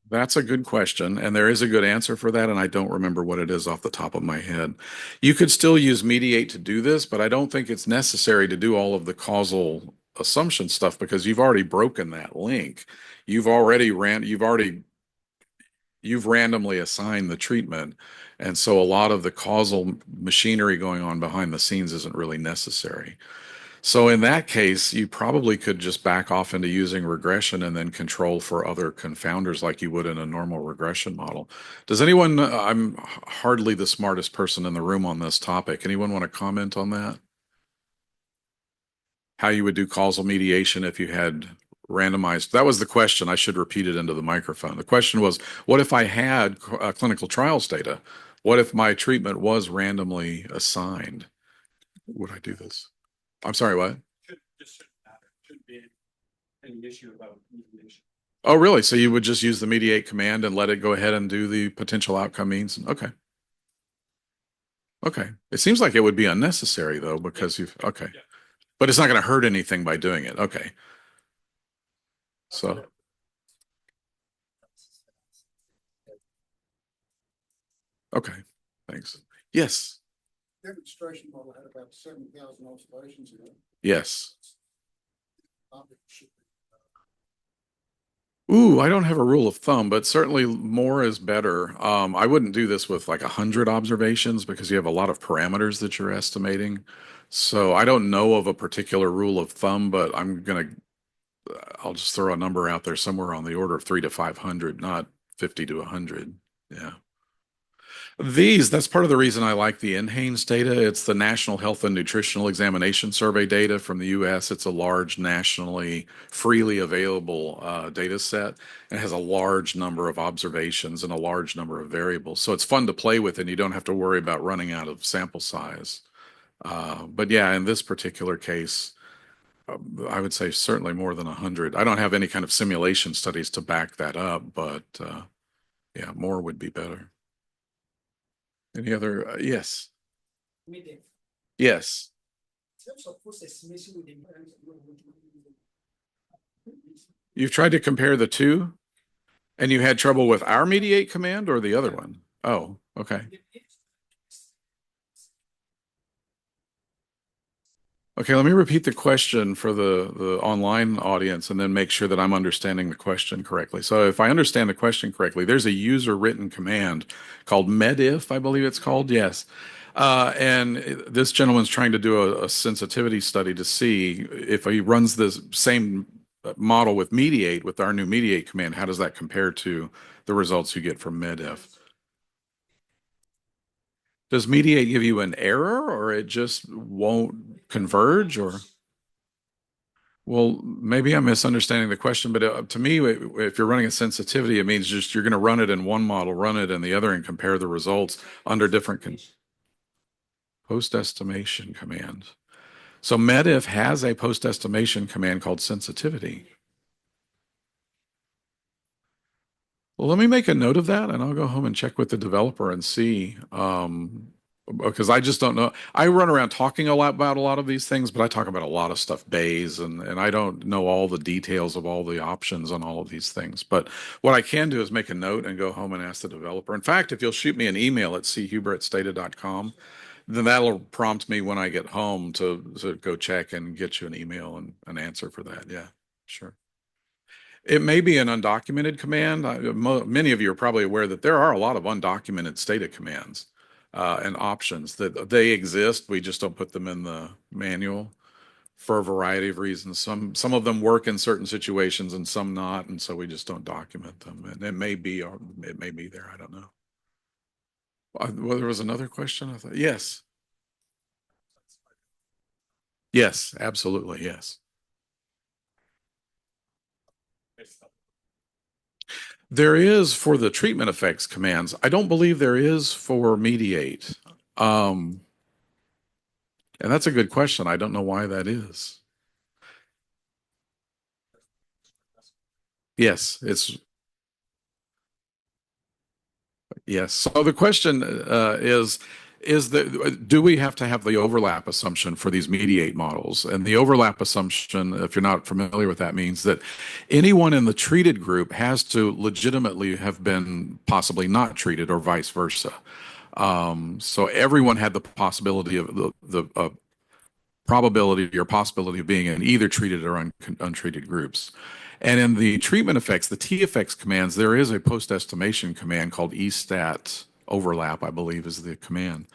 That's a good question, and there is a good answer for that, and I don't remember what it is off the top of my head. You could still use mediate to do this, but I don't think it's necessary to do all of the causal assumption stuff because you've already broken that link. You've randomly assigned the treatment, and so a lot of the causal machinery going on behind the scenes isn't really necessary. So in that case, you probably could just back off into using regression and then control for other confounders like you would in a normal regression model. Does anyone, I'm hardly the smartest person in the room on this topic. Anyone want to comment on that? How you would do causal mediation if you had randomized? That was the question. I should repeat it into the microphone. The question was, what if I had clinical trials data? What if my treatment was randomly assigned? Would I do this? I'm sorry, what? This shouldn't matter. Shouldn't be any issue about mediation. Oh, really? So you would just use the mediate command and let it go ahead and do the potential outcome means? Okay. Okay. It seems like it would be unnecessary though, because okay. Yeah. But it's not going to hurt anything by doing it. Okay. So. Okay. Thanks. Yes. Demonstration model had about 7,000 observations in it. Yes. Ooh, I don't have a rule of thumb, but certainly more is better. I wouldn't do this with like 100 observations because you have a lot of parameters that you're estimating. So I don't know of a particular rule of thumb, but I'll just throw a number out there somewhere on the order of 300 to 500, not 50 to 100. Yeah. That's part of the reason I like the NHANES data. It's the National Health and Nutritional Examination Survey data from the US. It's a large, nationally freely available data set and has a large number of observations and a large number of variables. So it's fun to play with and you don't have to worry about running out of sample size. But yeah, in this particular case, I would say certainly more than 100. I don't have any kind of simulation studies to back that up, but yeah, more would be better. Any other? Yes. Yes. You've tried to compare the two, and you had trouble with our mediate command or the other one? Oh, okay. Okay, let me repeat the question for the online audience and then make sure that I'm understanding the question correctly. So if I understand the question correctly, there's a user written command called medif, I believe it's called. Yes. And this gentleman's trying to do a sensitivity study to see if he runs the same model with mediate, with our new mediate command, how does that compare to the results you get from medif? Does mediate give you an error or it just won't converge or? Well, maybe I'm misunderstanding the question, but to me, if you're running a sensitivity, it means just you're going to run it in one model, run it in the other, and compare the results under different post-estimation command. So medif has a post-estimation command called sensitivity. Well, let me make a note of that, and I'll go home and check with the developer and see. because I just don't know. I run around talking a lot about a lot of these things, but I talk about a lot of stuff bays, and I don't know all the details of all the options on all of these things. But what I can do is make a note and go home and ask the developer. In fact, if you'll shoot me an email at chuber@stata.com, then that'll prompt me when I get home to go check and get you an email and an answer for that. Yeah, sure. It may be an undocumented command. Many of you are probably aware that there are a lot of undocumented Stata commands and options that they exist. We just don't put them in the manual for a variety of reasons. Some of them work in certain situations and some not, and so we just don't document them. And it may be, or it may be there. I don't know. Well, there was another question. I thought, yes, yes, absolutely, yes. There is for the treatment effects commands. I don't believe there is for mediate. Um, and that's a good question. I don't know why that is. Yes, it's yes. So the question is that do we have to have the overlap assumption for these mediate models? And the overlap assumption, if you're not familiar with that, means that anyone in the treated group has to legitimately have been possibly not treated or vice versa. So everyone had the possibility of the probability or possibility of being in either treated or untreated groups. And in the treatment effects, the T effects commands, there is a post estimation command called estat overlap, I believe is the command.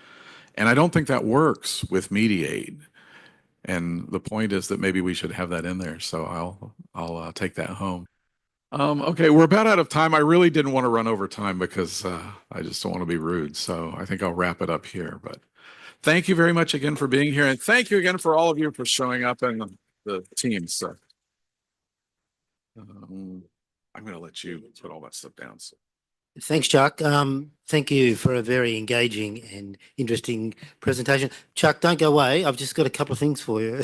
And I don't think that works with mediate. And the point is that maybe we should have that in there. So I'll take that home. Okay, we're about out of time. I really didn't want to run over time because I just don't want to be rude. So I think I'll wrap it up here. But thank you very much again for being here. And thank you again for all of you for showing up and the team. So I'm going to let you put all that stuff down. So. Thanks, Chuck. Thank you for a very engaging and interesting presentation. Chuck, don't go away. I've just got a couple of things for you.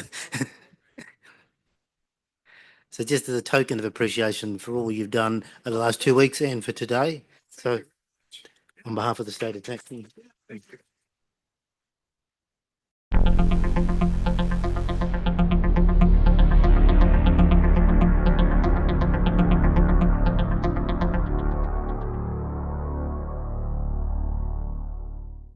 So just as a token of appreciation for all you've done over the last 2 weeks and for today. So on behalf of the state of Texas. Thank you.